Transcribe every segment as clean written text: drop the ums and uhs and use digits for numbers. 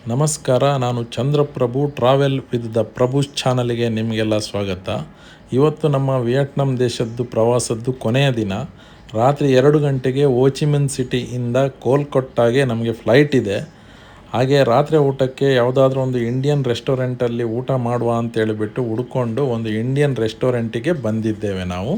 ನಮಸ್ಕಾರ, ನಾನು Chandraprabhu travel with the ಪ್ರಭುಸ್ ಚಾನಲ್ಗೆ ನಿಮಗೆಲ್ಲ ಸ್ವಾಗತ. ಇವತ್ತು ನಮ್ಮ ವಿಯೆಟ್ನಾಂ ದೇಶದ್ದು ಪ್ರವಾಸದ್ದು ಕೊನೆಯ ದಿನ. ರಾತ್ರಿ 2 ಗಂಟೆಗೆ ಹೋಚಿಮಿನ್ ಸಿಟಿಯಿಂದ ಕೋಲ್ಕತ್ತಾಗೆ ನಮಗೆ ಫ್ಲೈಟ್ ಇದೆ. ಹಾಗೆ ರಾತ್ರಿ ಊಟಕ್ಕೆ ಯಾವುದಾದ್ರೂ ಒಂದು ಇಂಡಿಯನ್ ರೆಸ್ಟೋರೆಂಟಲ್ಲಿ ಊಟ ಮಾಡುವ ಅಂತೇಳಿಬಿಟ್ಟು ಹುಡ್ಕೊಂಡು ಒಂದು ಇಂಡಿಯನ್ ರೆಸ್ಟೋರೆಂಟಿಗೆ ಬಂದಿದ್ದೇವೆ ನಾವು.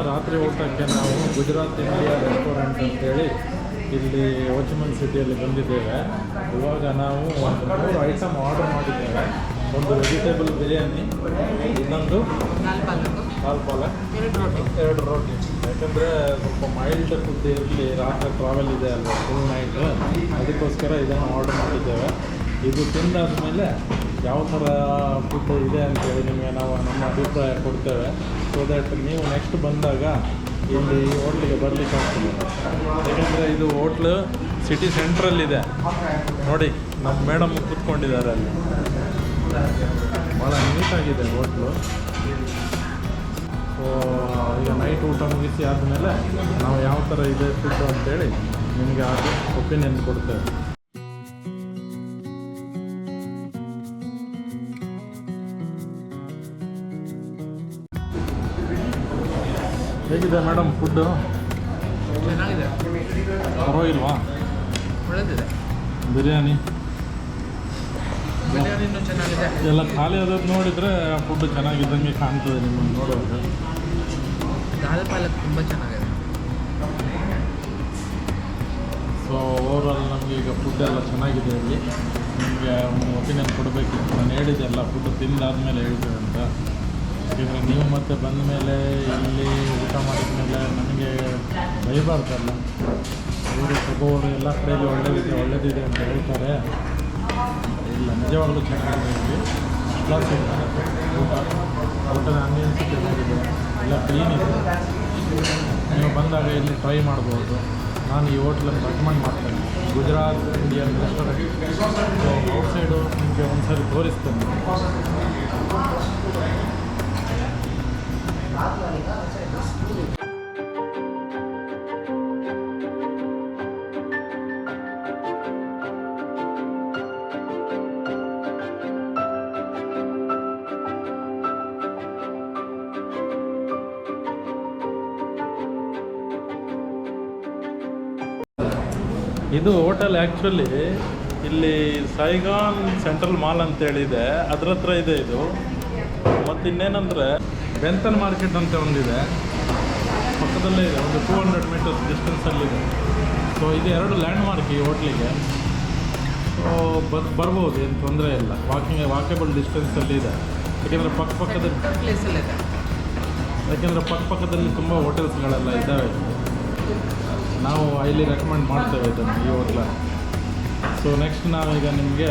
ರಾತ್ರಿ ಊಟಕ್ಕೆ ನಾವು ಗುಜರಾತ್ ಇಂಡಿಯಾ ರೆಸ್ಟೋರೆಂಟ್ ಅಂತೇಳಿ ಇಲ್ಲಿ ಹೋಚಿಮಿನ್ ಸಿಟಿಯಲ್ಲಿ ಬಂದಿದ್ದೇವೆ. ಇವಾಗ ನಾವು ಒಂದು 3 ಐಟಮ್ ಆರ್ಡರ್ ಮಾಡಿದ್ದೇವೆ. ಒಂದು ವೆಜಿಟೇಬಲ್ ಬಿರಿಯಾನಿ, ಇನ್ನೊಂದು ದಾಲ್ ಪಾಲಕ್, 2 ರೋಟಿ. ಯಾಕಂದರೆ ಸ್ವಲ್ಪ ಮೈಲ್ಡ್ ಫುಡ್ ಇರಲಿ, ರಾತ್ರಿ ಟ್ರಾವೆಲ್ ಇದೆ ಅಲ್ವಾ, ಫುಲ್ ನೈಟ್, ಅದಕ್ಕೋಸ್ಕರ ಇದನ್ನು ಆರ್ಡರ್ ಮಾಡಿದ್ದೇವೆ. ಇದು ತಿಂದಾದ್ಮೇಲೆ ಯಾವ ಥರ ಫುಡ್ ಇದೆ ಅಂತೇಳಿ ನಿಮಗೆ ನಾವು ನಮ್ಮ ಅಭಿಪ್ರಾಯ ಕೊಡ್ತೇವೆ. ಸೊ ದ್ಯಾಟ್ ನೀವು ನೆಕ್ಸ್ಟ್ ಬಂದಾಗ ಇಲ್ಲಿ ಹೋಟ್ಲಿಗೆ ಬರಲಿಕ್ಕೆ ಆಗ್ತದೆ. ಯಾಕೆಂದರೆ ಇದು ಹೋಟ್ಲು ಸಿಟಿ ಸೆಂಟ್ರಲ್ಲಿದೆ. ನೋಡಿ, ನಮ್ಮ ಮೇಡಮ್ ಕೂತ್ಕೊಂಡಿದ್ದಾರೆ ಅಲ್ಲಿ. ಭಾಳ ನೀಟಾಗಿದೆ ಹೋಟ್ಲು. ಸೊ ಈಗ ನೈಟ್ ಊಟ ಮುಗಿಸಿ ಆದಮೇಲೆ ನಾವು ಯಾವ ಥರ ಇದೆ ಫುಡ್ಡು ಅಂತೇಳಿ ನಿಮಗೆ ಆಗಿ ಒಪಿನಿಯನ್ ಕೊಡ್ತೇವೆ. ಹೇಗಿದೆ ಮೇಡಮ್ ಫುಡ್ಡು? ಚೆನ್ನಾಗಿದೆ, ಪರವಾಗಿಲ್ವಾ? ಒಳ್ಳೆದಿದೆ. ಬಿರಿಯಾನಿನೂ ಚೆನ್ನಾಗಿದೆ. ಎಲ್ಲ ಖಾಲಿ ಆದದ್ದು ನೋಡಿದರೆ ಫುಡ್ ಚೆನ್ನಾಗಿದ್ದಂಗೆ ಕಾಣ್ತದೆ ನಿಮ್ಮನ್ನು ನೋಡುವಾಗ. ದಾಲ್ ಪಾಲಕ್ ತುಂಬ ಚೆನ್ನಾಗಿದೆ. ಸೊ ಓವರಾಲ್ ನಮಗೆ ಈಗ ಫುಡ್ ಎಲ್ಲ ಚೆನ್ನಾಗಿದೆ. ಇಲ್ಲಿ ನಿಮಗೆ ಒಂದು ಒಪಿನಿಯನ್ ಕೊಡಬೇಕಿತ್ತು. ನಾನು ಹೇಳಿದೆ ಎಲ್ಲ ಫುಡ್ ತಿಂದಾದ್ಮೇಲೆ ಹೇಳ್ತೇವೆ ಅಂತ. ಯಾಕೆಂದರೆ ನೀವು ಮತ್ತೆ ಬಂದ ಮೇಲೆ ಇಲ್ಲಿ ಊಟ ಮಾಡಿದ ಮೇಲೆ ನಮಗೆ ಬೈಬಾರ್ದಲ್ಲ. ಇವರು ತಗೋರು ಎಲ್ಲ ಕಡೆಯಲ್ಲಿ ಒಳ್ಳೆದಿದೆ ಅಂತ ಹೇಳ್ತಾರೆ. ಇಲ್ಲ, ನಿಜವಾಗ್ಲೂ ಚೆನ್ನಾಗಿದೆ. ಇಲ್ಲಿ ಕ್ಲಾಸ್ ಇದೆ ಊಟದ ಆಂಬಿಯನ್ಸ್ ಚೆನ್ನಾಗಿದೆ, ಎಲ್ಲ ಕ್ಲೀನ್ ಇದೆ. ನೀವು ಬಂದಾಗ ಇಲ್ಲಿ ಟ್ರೈ ಮಾಡ್ಬೋದು. ನಾನು ಈ ಹೋಟ್ಲನ್ನು ರೆಕಮೆಂಡ್ ಮಾಡ್ತೇನೆ, Gujarat Indian restaurant. So outside ನಿಮಗೆ ಒಂದ್ಸರಿ ತೋರಿಸ್ತೇನೆ. ಇದು ಹೋಟೆಲ್ ಆ್ಯಕ್ಚುಲಿ ಇಲ್ಲಿ ಸೈಗಾನ್ ಸೆಂಟ್ರಲ್ ಮಾಲ್ ಅಂತೇಳಿದೆ, ಅದ್ರ ಹತ್ರ ಇದೆ ಇದು. ಮತ್ತು ಇನ್ನೇನಂದರೆ ಬೆಂತನ್ ಮಾರ್ಕೆಟ್ ಅಂತ ಒಂದಿದೆ, ಪಕ್ಕದಲ್ಲೇ ಇದೆ, ಒಂದು 200 ಮೀಟರ್ಸ್ ಡಿಸ್ಟೆನ್ಸಲ್ಲಿದೆ. ಸೊ ಇದು 2 ಲ್ಯಾಂಡ್ ಮಾರ್ಕ್ ಈ ಹೋಟ್ಲಿಗೆ. ಸೊ ಬರ್ಬೋದು, ಏನು ತೊಂದರೆ ಇಲ್ಲ. ವಾಕೇಬಲ್ ಡಿಸ್ಟೆನ್ಸಲ್ಲಿ ಇದೆ. ಯಾಕೆಂದರೆ ಪಕ್ಕಪಕ್ಕದಲ್ಲಿ ತುಂಬ ಹೋಟೆಲ್ಸ್ಗಳೆಲ್ಲ ಇದ್ದಾವೆ. ನಾವು ಇಲ್ಲಿ ರೆಕಮೆಂಡ್ ಮಾಡ್ತೇವೆ ಇದನ್ನು, ಈ ಹೋಟ್ಲ. ಸೊ ನೆಕ್ಸ್ಟ್ ನಾವೀಗ ನಿಮಗೆ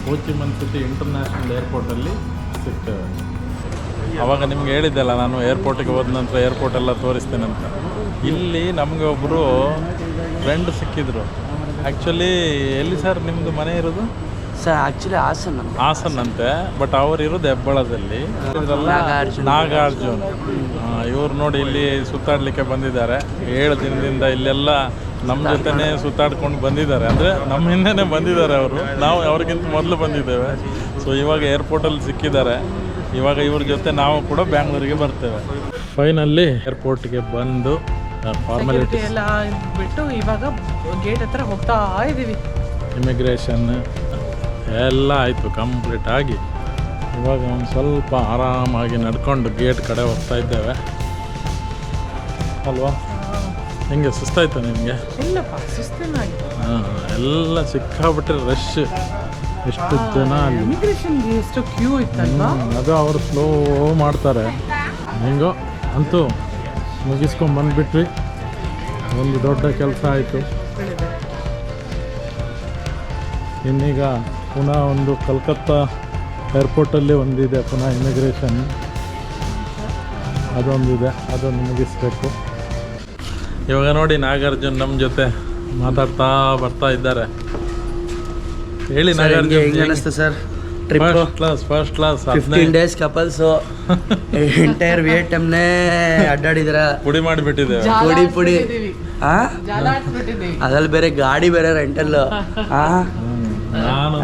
ಹೋಚಿಮಿನ್ ಸಿಟಿ ಇಂಟರ್ನ್ಯಾಷನಲ್ ಏರ್ಪೋರ್ಟಲ್ಲಿ ಸಿಗ್ತೇವೆ. ಆವಾಗ ನಿಮ್ಗೆ ಹೇಳಿದ್ದೆಲ್ಲ, ನಾನು ಏರ್ಪೋರ್ಟಿಗೆ ಹೋದ ನಂತರ ಏರ್ಪೋರ್ಟ್ ಎಲ್ಲ ತೋರಿಸ್ತೇನೆ ಅಂತ. ಇಲ್ಲಿ ನಮಗೆ ಒಬ್ಬರು ಫ್ರೆಂಡ್ ಸಿಕ್ಕಿದ್ರು. ಆ್ಯಕ್ಚುಲಿ ಎಲ್ಲಿ ಸರ್ ನಿಮ್ಮದು ಮನೆ ಇರೋದು? ಸರ್ ಆ್ಯಕ್ಚುಲಿ ಹಾಸನ್ ಅಂತೆ, ಬಟ್ ಅವ್ರು ಇರೋದು ಹೆಬ್ಬಳದಲ್ಲಿ. ನಾಗಾರ್ಜುನ್. ಇವ್ರು ನೋಡಿ ಇಲ್ಲಿ ಸುತ್ತಾಡಲಿಕ್ಕೆ ಬಂದಿದ್ದಾರೆ. 7 ದಿನದಿಂದ ಇಲ್ಲೆಲ್ಲ ನಮ್ಮ ಜೊತೆನೇ ಸುತ್ತಾಡ್ಕೊಂಡು ಬಂದಿದ್ದಾರೆ. ಅಂದರೆ ನಮ್ಮ ಹಿಂದೆನೇ ಬಂದಿದ್ದಾರೆ ಅವರು, ನಾವು ಅವ್ರಿಗಿಂತ ಮೊದಲು ಬಂದಿದ್ದೇವೆ. ಸೊ ಇವಾಗ ಏರ್ಪೋರ್ಟಲ್ಲಿ ಸಿಕ್ಕಿದ್ದಾರೆ. ಇವಾಗ ಇವ್ರ ಜೊತೆ ನಾವು ಕೂಡ ಬ್ಯಾಂಗ್ಳೂರಿಗೆ ಬರ್ತೇವೆ. ಫೈನಲ್ಲಿ ಏರ್ಪೋರ್ಟ್ಗೆ ಬಂದು ಫಾರ್ಮಾಲಿಟಿ ಎಲ್ಲ ಬಿಟ್ಟು ಇವಾಗ ಗೇಟ್ ಹತ್ರ ಹೋಗ್ತಾ ಇದ್ದೀವಿ. ಇಮಿಗ್ರೇಷನ್ ಎಲ್ಲ ಆಯಿತು ಕಂಪ್ಲೀಟ್ ಆಗಿ. ಇವಾಗ ಒಂದು ಸ್ವಲ್ಪ ಆರಾಮಾಗಿ ನಡ್ಕೊಂಡು ಗೇಟ್ ಕಡೆ ಹೋಗ್ತಾ ಇದ್ದೇವೆ ಅಲ್ವಾ? ಹೆಂಗೆ ಸುಸ್ತಾಯ್ತು ನಿಮಗೆ? ಇಲ್ಲಪ್ಪ, ಸುಸ್ತಿನಾಗಿದೆ. ಎಲ್ಲ ಸಿಕ್ಕಾಬಿಟ್ಟರೆ ರಶ್. ಎಷ್ಟು ಜನ ಅಲ್ಲಿ ಇಮಿಗ್ರೇಷನ್ಗೆ ಎಷ್ಟು ಕ್ಯೂ ಇತ್ತಲ್ವಾ? ಅದು ಅವರು ಸ್ಲೋ ಮಾಡ್ತಾರೆ. ಹೆಂಗೋ ಅಂತೂ ಮುಗಿಸ್ಕೊಂಡು ಬಂದುಬಿಟ್ವಿ. ಒಂದು ದೊಡ್ಡ ಕೆಲಸ ಆಯಿತು. ಇನ್ನೀಗ ಪುನಃ ಒಂದು ಕಲ್ಕತ್ತಾ ಏರ್ಪೋರ್ಟಲ್ಲಿ ಒಂದಿದೆ ಪುನಃ ಇಮಿಗ್ರೇಷನ್, ಅದೊಂದಿದೆ, ಅದನ್ನು ಮುಗಿಸ್ಬೇಕು. ಇವಾಗ ನೋಡಿ ನಾಗಾರ್ಜುನ್ ನಮ್ಮ ಜೊತೆ ಮಾತಾಡ್ತಾ ಬರ್ತಾ ಇದ್ದಾರೆ. ಹೇಳಿ ನಾಗಾರ್ಜುನ್, ಹೇಗೆ ಅನಿಸ್ತು sir? Trip first class 15 days couples entire ವಿಯೆಟ್ನಾಮ್ನೇ ಅಡ್ಡಾಡಿದ್ರ ಪುಡಿ ಮಾಡಿಬಿಟ್ಟಿದೆ. ಪುಡಿ ಆ ಜಾಲ ಹಾಕ್ಬಿಟ್ಟಿದ್ದೀವಿ. ಅದ್ರಲ್ಲಿ ಬೇರೆ ಗಾಡಿ ಬೇರೆ ರೆಂಟಲ್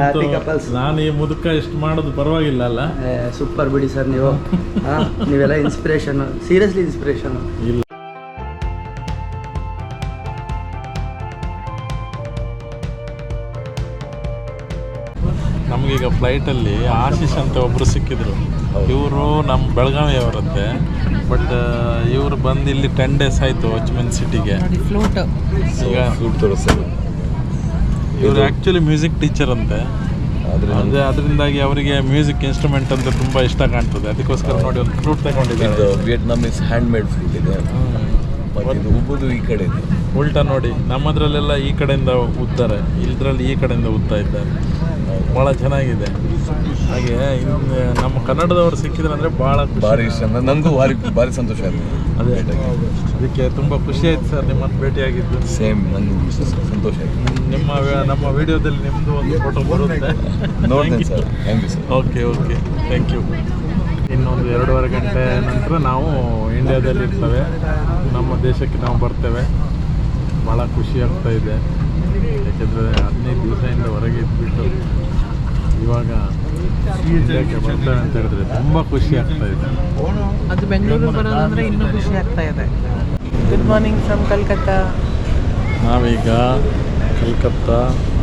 Happy couples. ನಾನು ಈ ಮುದುಕ ಇಷ್ಟು ಮಾಡೋದು ಪರವಾಗಿಲ್ಲ ಅಲ್ಲ. ಸೂಪರ್ ಬಿಡಿ ಸರ್ ನೀವು. ನೀವೆಲ್ಲ ಇನ್ಸ್ಪಿರೇಷನ್, ಸೀರಿಯಸ್ಲಿ ಇನ್ಸ್ಪಿರೇಷನ್. ಇಲ್ಲ ನಮಗೀಗ ಫ್ಲೈಟಲ್ಲಿ ಆಶೀಶ್ ಅಂತ ಒಬ್ಬರು ಸಿಕ್ಕಿದ್ರು. ಇವರು ನಮ್ಮ ಬೆಳಗಾವಿಯವರಂತೆ. ಬಟ್ ಇವರು ಬಂದು ಇಲ್ಲಿ 10 ಡೇಸ್ ಆಯಿತು ಹೊಚ್ಮನ್ ಸಿಟಿಗೆ. ಫ್ಲೂಟ್ ಈಗ ಇವರು ಆ್ಯಕ್ಚುಲಿ ಮ್ಯೂಸಿಕ್ ಟೀಚರ್ ಅಂತೆ. ಅದರಿಂದಾಗಿ ಅವರಿಗೆ ಮ್ಯೂಸಿಕ್ ಇನ್ಸ್ಟ್ರೂಮೆಂಟ್ ಅಂತ ತುಂಬ ಇಷ್ಟ ಕಾಣ್ತದೆ. ಅದಕ್ಕೋಸ್ಕರ ನೋಡಿ ಒಂದು ಫ್ಲೂಟ್ ತಗೊಂಡಿದ್ದಾರೆ. ವಿಯೆಟ್ನಾಮೀಸ್ ಹ್ಯಾಂಡ್ ಮೇಡ್ ಫ್ಲೂಟ್ ಇದೆ. ಉಬ್ಬುದು ಈ ಕಡೆ ಇದೆ. ಉಲ್ಟಾ ನೋಡಿ, ನಮ್ಮದ್ರಲ್ಲೆಲ್ಲ ಈ ಕಡೆಯಿಂದ ಉತ್ತಾರೆ, ಇದ್ರಲ್ಲಿ ಈ ಕಡೆಯಿಂದ ಉತ್ತಾ ಇದ್ದಾರೆ. ಭಾಳ ಚೆನ್ನಾಗಿದೆ. ಹಾಗೆ ನಮ್ಮ ಕನ್ನಡದವರು ಸಿಕ್ಕಿದ್ರೆ ಅಂದರೆ ಭಾರಿ ಇಷ್ಟ. ನನಗೂ ಭಾರಿ ಸಂತೋಷ ಆಯಿತು. ಅದೇ ಅದಕ್ಕೆ ತುಂಬ ಖುಷಿ ಆಯ್ತು ಸರ್ ನಿಮ್ಮನ್ನು ಭೇಟಿಯಾಗಿದ್ದು. ಸೇಮ್ ನನಗೂ ಸಂತೋಷ ಆಯಿತು. ನಮ್ಮ ವಿಡಿಯೋದಲ್ಲಿ ನಿಮ್ಮದು ಒಂದು ಫೋಟೋ ಬರುತ್ತೆ, ನೋಡ್ತೀನಿ sir. Thank you sir. Okay thank you. ಇನ್ನೊಂದು 2.5 ಗಂಟೆ ನಂತರ ನಾವು ಇಂಡಿಯಾದಲ್ಲಿ ಇರ್ತೇವೆ, ನಮ್ಮ ದೇಶಕ್ಕೆ ನಾವು ಬರ್ತೇವೆ. ಭಾಳ ಖುಷಿ ಆಗ್ತಾ ಇದೆ. ಯಾಕೆಂದರೆ 15 ದಿವಸದಿಂದ ಹೊರಗೆ ಇದ್ಬಿಟ್ಟು ಇವಾಗ ಇಂಡಿಯಾಕ್ಕೆ ಬರ್ತೇವೆ ಅಂತ ಹೇಳಿದ್ರೆ ತುಂಬ ಖುಷಿ ಆಗ್ತಾ ಇದೆ. ಅದು ಬೆಂಗಳೂರಿಗೆ ಬರೋದಂದ್ರೆ ಇನ್ನೂ ಖುಷಿ ಆಗ್ತಾ ಇದೆ. Good morning from Calcutta. ನಾವೀಗ ಕಲ್ಕತ್ತಾ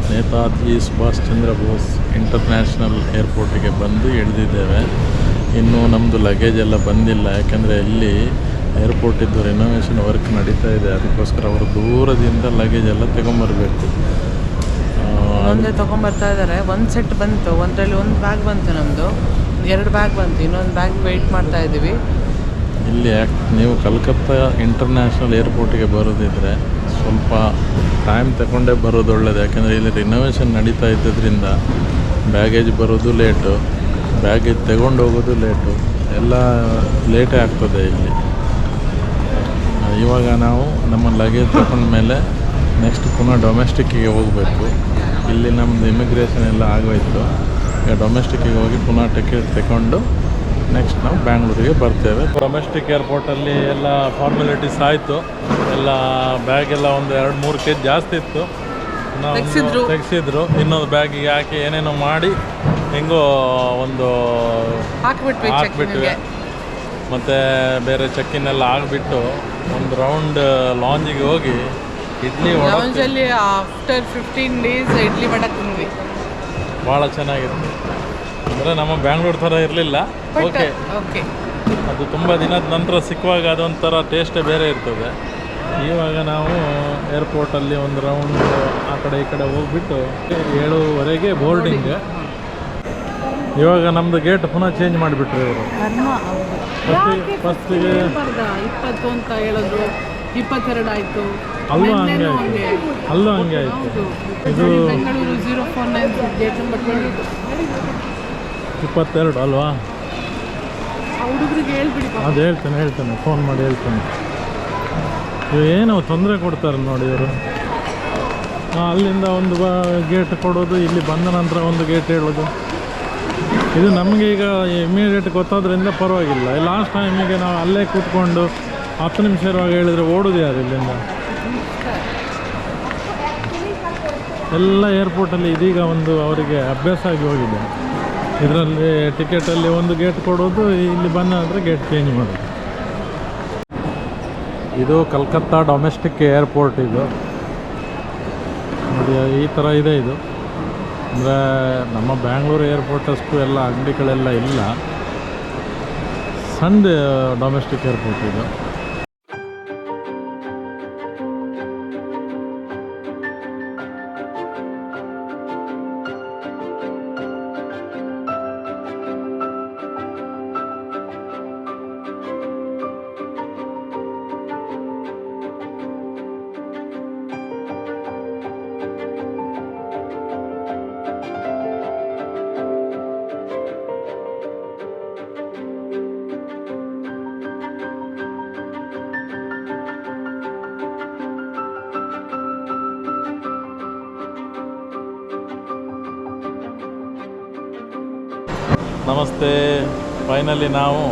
ನೇತಾಜಿ ಸುಭಾಷ್ ಚಂದ್ರ ಬೋಸ್ ಇಂಟರ್ನ್ಯಾಷನಲ್ ಏರ್ಪೋರ್ಟಿಗೆ ಬಂದು ಇಳಿದಿದ್ದೇವೆ. ಇನ್ನೂ ನಮ್ಮದು ಲಗೇಜ್ ಎಲ್ಲ ಬಂದಿಲ್ಲ. ಯಾಕೆಂದರೆ ಇಲ್ಲಿ ಏರ್ಪೋರ್ಟಿದ್ದು ರಿನೋವೇಷನ್ ವರ್ಕ್ ನಡೀತಾ ಇದೆ. ಅದಕ್ಕೋಸ್ಕರ ಅವರು ದೂರದಿಂದ ಲಗೇಜ್ ಎಲ್ಲ ತಗೊಂಬರ್ಬೇಕು. ಒಂದೇ ತೊಗೊಂಬರ್ತಾ ಇದ್ದಾರೆ. ಒಂದು ಸೆಟ್ ಬಂತು, ಒಂದರಲ್ಲಿ ಒಂದು ಬ್ಯಾಗ್ ಬಂತು, ನಮ್ಮದು 2 ಬ್ಯಾಗ್ ಬಂತು, ಇನ್ನೊಂದು ಬ್ಯಾಗ್ ವೆಯ್ಟ್ ಮಾಡ್ತಾ ಇದ್ದೀವಿ. ಇಲ್ಲಿ ನೀವು ಕಲ್ಕತ್ತಾ ಇಂಟರ್ನ್ಯಾಷನಲ್ ಏರ್ಪೋರ್ಟಿಗೆ ಬರೋದಿದ್ರೆ ಸ್ವಲ್ಪ ಟೈಮ್ ತಗೊಂಡೇ ಬರೋದು ಒಳ್ಳೆಯದು. ಯಾಕೆಂದರೆ ಇಲ್ಲಿ ರಿನೋವೇಷನ್ ನಡೀತಾ ಇದ್ದದ್ರಿಂದ ಬ್ಯಾಗೇಜ್ ಬರೋದು ಲೇಟು, ಬ್ಯಾಗೇಜ್ ತಗೊಂಡು ಹೋಗೋದು ಲೇಟು, ಎಲ್ಲ ಲೇಟೇ ಆಗ್ತದೆ ಇಲ್ಲಿ. ಇವಾಗ ನಾವು ನಮ್ಮ ಲಗೇಜ್ ತಗೊಂಡ್ಮೇಲೆ ನೆಕ್ಸ್ಟ್ ಪುನಃ ಡೊಮೆಸ್ಟಿಕ್ಕಿಗೆ ಹೋಗಬೇಕು. ಇಲ್ಲಿ ನಮ್ಮದು ಇಮಿಗ್ರೇಷನ್ ಎಲ್ಲ ಆಗೋಯಿತು. ಈಗ ಡೊಮೆಸ್ಟಿಕ್ಕಿಗೆ ಹೋಗಿ ಪುನಃ ಟಿಕೆಟ್ ತಗೊಂಡು ನೆಕ್ಸ್ಟ್ ನಾವು ಬ್ಯಾಂಗ್ಳೂರಿಗೆ ಬರ್ತೇವೆ. ಡೊಮೆಸ್ಟಿಕ್ ಏರ್ಪೋರ್ಟಲ್ಲಿ ಎಲ್ಲ ಫಾರ್ಮಾಲಿಟೀಸ್ ಆಯಿತು. ಎಲ್ಲ ಬ್ಯಾಗ್ ಎಲ್ಲ ಒಂದು 2-3 ಕೆಜಿ ಜಾಸ್ತಿ ಇತ್ತು, ತೆಗೆಸಿದ್ರು. ಇನ್ನೊಂದು ಬ್ಯಾಗಿಗೆ ಹಾಕಿ ಏನೇನೋ ಮಾಡಿ ಹೆಂಗೋ ಒಂದು ಹಾಕ್ಬಿಟ್ವಿ. ಮತ್ತು ಬೇರೆ ಚೆಕ್ಕಿನೆಲ್ಲ ಆಗಿಬಿಟ್ಟು ಒಂದು ರೌಂಡ್ ಲಾಂಜಿಗೆ ಹೋಗಿ ಇಡ್ಲಿ ಲಾಂಜಲ್ಲಿ ಆಫ್ಟರ್ 15 ಡೇಸ್ ಇಡ್ಲಿ ವಡ ತಿಂದ್ವಿ. ಭಾಳ ಚೆನ್ನಾಗಿತ್ತು. ಅಂದರೆ ನಮ್ಮ ಬ್ಯಾಂಗ್ಳೂರು ಥರ ಇರಲಿಲ್ಲ. ಓಕೆ, ಅದು ತುಂಬ ದಿನದ ನಂತರ ಸಿಕ್ಕುವಾಗ ಅದೊಂಥರ ಟೇಸ್ಟೇ ಬೇರೆ ಇರ್ತದೆ. ಇವಾಗ ನಾವು ಏರ್ಪೋರ್ಟಲ್ಲಿ ಒಂದು ರೌಂಡ್ ಆ ಕಡೆ ಈ ಕಡೆ ಹೋಗ್ಬಿಟ್ಟು 7:30ಗೆ ಬೋರ್ಡಿಂಗ್. ಇವಾಗ ನಮ್ಮದು ಗೇಟ್ ಪುನಃ ಚೇಂಜ್ ಮಾಡಿಬಿಟ್ರು ಇವರು. ಫಸ್ಟಿಗೆ 20 ಅಂತ ಹೇಳಿದ್ರು, 22 ಆಯಿತು. ಅಲ್ಲೂ ಹಂಗೆ ಆಯಿತು. ಇದು ಬೆಂಗಳೂರು 049 ಗೇಟ್ ನಂಬರ್ 22 ಅಲ್ವಾ? ಹುಡುಗರಿಗೆ ಹೇಳ್ಬಿಡಿ. ಅದು ಹೇಳ್ತೇನೆ, ಫೋನ್ ಮಾಡಿ ಹೇಳ್ತೇನೆ. ಏನೋ ತೊಂದರೆ ಕೊಡ್ತಾರೆ ನೋಡಿ ಇವರು. ಅಲ್ಲಿಂದ ಒಂದು ಗೇಟ್ ಕೊಡೋದು, ಇಲ್ಲಿ ಬಂದ ನಂತರ ಒಂದು ಗೇಟ್ ಹೇಳೋದು. ಇದು ನಮಗೆ ಈಗ ಇಮಿಡಿಯೇಟ್ ಗೊತ್ತಾದ್ರಿಂದ ಪರವಾಗಿಲ್ಲ. ಲಾಸ್ಟ್ ಟೈಮಿಗೆ ನಾವು ಅಲ್ಲೇ ಕೂತ್ಕೊಂಡು 10 ನಿಮಿಷ ಇರುವಾಗ ಹೇಳಿದರೆ ಓಡೋದು ಯಾರು ಇಲ್ಲಿಂದ? ಎಲ್ಲ ಏರ್ಪೋರ್ಟಲ್ಲಿ ಇದೀಗ ಒಂದು ಅವರಿಗೆ ಅಭ್ಯಾಸ ಆಗಿ ಹೋಗಿದೆ. ಇದರಲ್ಲಿ ಟಿಕೆಟಲ್ಲಿ ಒಂದು ಗೇಟ್ ಕೊಡೋದು, ಇಲ್ಲಿ ಬಂದ ನಂತರ ಗೇಟ್ ಚೇಂಜ್ ಮಾಡೋದು. ಇದು ಕಲ್ಕತ್ತಾ ಡೊಮೆಸ್ಟಿಕ್ ಏರ್ಪೋರ್ಟ್. ಇದು ನೋಡಿ ಈ ಥರ ಇದೆ. ಇದು ಅಂದರೆ ನಮ್ಮ ಬ್ಯಾಂಗ್ಳೂರು ಏರ್ಪೋರ್ಟ್ ಅಷ್ಟು ಎಲ್ಲ ಅಂಗಡಿಗಳೆಲ್ಲ ಇಲ್ಲ. ಸಣ್ಣ ಡೊಮೆಸ್ಟಿಕ್ ಏರ್ಪೋರ್ಟ್ ಇದು. ನಮಸ್ತೆ. ಫೈನಲಿ ನಾವು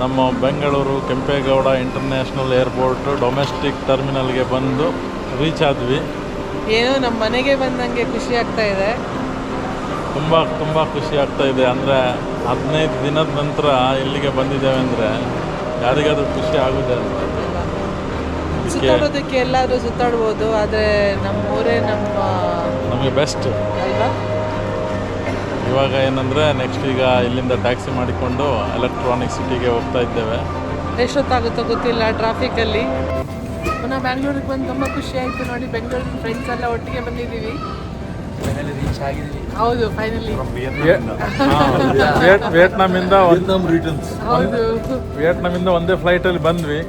ನಮ್ಮ Bengaluru Kempegowda international airport domestic ಟರ್ಮಿನಲ್ಗೆ ಬಂದು ರೀಚ್ ಆದ್ವಿ. ಏನೋ ನಮ್ಮ ಮನೆಗೆ ಬಂದಂಗೆ ಖುಷಿ ಆಗ್ತಾ ಇದೆ. ತುಂಬ ಖುಷಿ ಆಗ್ತಾ ಇದೆ. ಅಂದರೆ 15 ದಿನದ ನಂತರ ಇಲ್ಲಿಗೆ ಬಂದಿದ್ದೇವೆ ಅಂದರೆ ಯಾರಿಗಾದ್ರೂ ಖುಷಿ ಆಗುತ್ತೆ ಅಂತ. ಸುತ್ತಾಡೋದಕ್ಕೆ ಎಲ್ಲಾದರೂ ಸುತ್ತಾಡ್ಬೋದು, ಆದರೆ ನಮ್ಮ ಊರೇ ನಮಗೆ ಬೆಸ್ಟ್ ಅಲ್ವಾ. ಇವಾಗ ಏನಂದರೆ ನೆಕ್ಸ್ಟ್ ಈಗ ಇಲ್ಲಿಂದ ಟ್ಯಾಕ್ಸಿ ಮಾಡಿಕೊಂಡು ಎಲೆಕ್ಟ್ರಾನಿಕ್ ಸಿಟಿಗೆ ಹೋಗ್ತಾ ಇದ್ದೇವೆ. ಎಷ್ಟೊತ್ತಾಗುತ್ತೋ ಗೊತ್ತಿಲ್ಲ ಟ್ರಾಫಿಕಲ್ಲಿ. ಪುನಃ ಬ್ಯಾಂಗ್ಳೂರಿಗೆ ಬಂದು ತುಂಬ ಖುಷಿ ಆಯಿತು ನೋಡಿ. ಬೆಂಗಳೂರಿನ ಫ್ರೆಂಡ್ಸ್ ಎಲ್ಲ ಒಟ್ಟಿಗೆ ಬಂದಿದ್ದೀವಿ. ಹೌದು, ಫೈನಲಿ ವಿಯೆಟ್ನಾಮಿಂದ ಹೌದು, ವಿಯೆಟ್ನಾಮಿಂದ ಒಂದೇ ಫ್ಲೈಟಲ್ಲಿ ಬಂದ್ವಿ.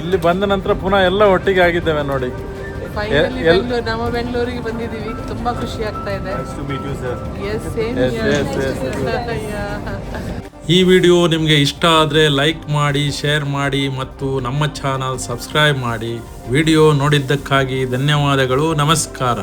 ಇಲ್ಲಿ ಬಂದ ನಂತರ ಪುನಃ ಎಲ್ಲ ಒಟ್ಟಿಗೆ ಆಗಿದ್ದೇವೆ ನೋಡಿ. ಫೈನಲಿ ನಮ್ಮ ಬೆಂಗಳೂರಿಗೆ ಬಂದಿದ್ದೀವಿ. ತುಂಬ ಖುಷಿ ಆಗ್ತಾ ಇದೆ. Yes, same here. ಈ ವಿಡಿಯೋ ನಿಮಗೆ ಇಷ್ಟ ಆದರೆ ಲೈಕ್ ಮಾಡಿ, ಶೇರ್ ಮಾಡಿ ಮತ್ತು ನಮ್ಮ ಚಾನಲ್ ಸಬ್ಸ್ಕ್ರೈಬ್ ಮಾಡಿ. ವಿಡಿಯೋ ನೋಡಿದ್ದಕ್ಕಾಗಿ ಧನ್ಯವಾದಗಳು. ನಮಸ್ಕಾರ.